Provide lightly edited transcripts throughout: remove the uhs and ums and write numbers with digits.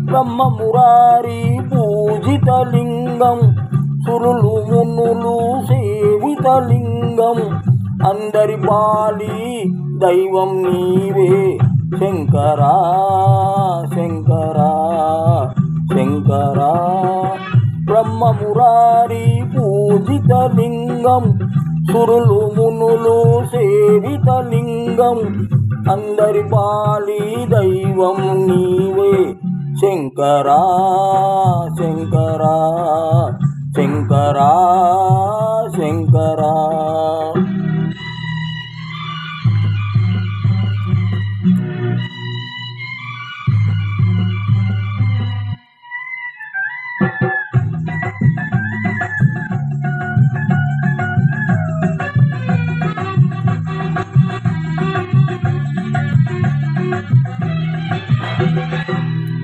బ్రహ్మ మురారి పూజితలింగం సురులు మునులు సేవితలింగం అందరి పాలి దైవం నీవే శంకరా శంకరా శంకరా. బ్రహ్మ మురారి పూజితలింగం సురులు మునులు సేవితలింగం అందరి పాలి దైవం నీవే శంకరా శంకరా శంకరా శంకరా.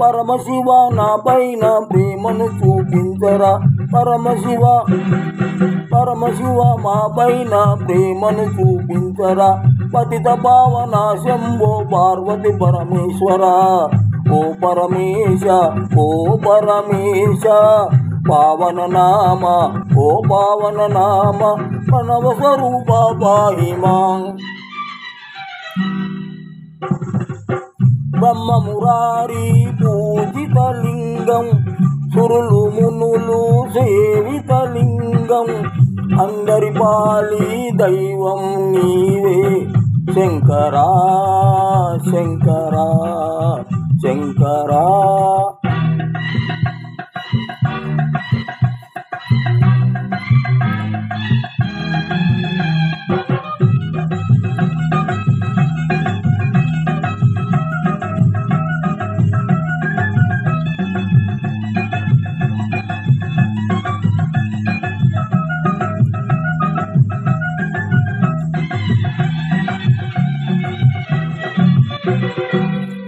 పరమశివ నా పైన ప్రేమను చూపించరా పరమశివ పరమశివ మా పైన ప్రేమను చూపించరా పతిత పావన శంభో పార్వతి పరమేశ్వర. ఓ పరమేశ ఓ పరమేశ పావన నామ ఓ పావన నామ ప్రణవ స్వరూప పాహి మాం. బ్రహ్మ మురారి పూజితలింగం సురులు మునులు సేవితలింగం అందరి పాలి దైవం నీవే శంకరా శంకరా శంకరా.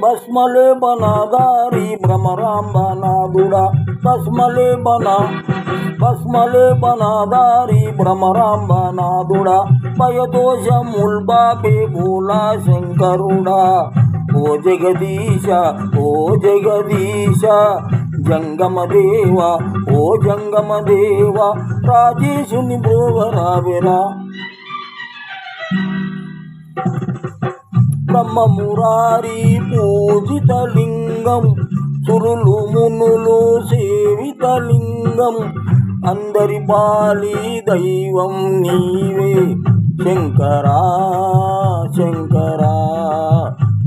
భస్మలే బనాదారి భ్రమరాంబనాదుడా భస్మలే బనాదారి భ్రమరాంబనాదుడా భయదోషముల్బాపే భూలా శంకరుడా. ఓ జగదీశ ఓ జగదీశ జంగమదేవ ఓ జంగమదేవ రాజేశుని బ్రోవరావెరా. బ్రహ్మ మురారి పూజితలింగం సురులు మునులు సేవితలింగం అందరి పాలి దైవం నీవే శంకరా శంకరా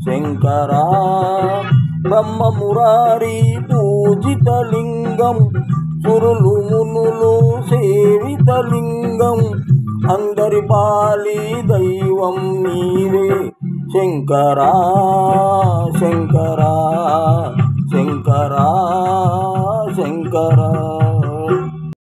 శంకరా. బ్రహ్మ మురారి పూజితలింగం సురులు మునులు సేవితలింగం అందరి పాలి దైవం నీవే శంకరా శంకరా శంకరా.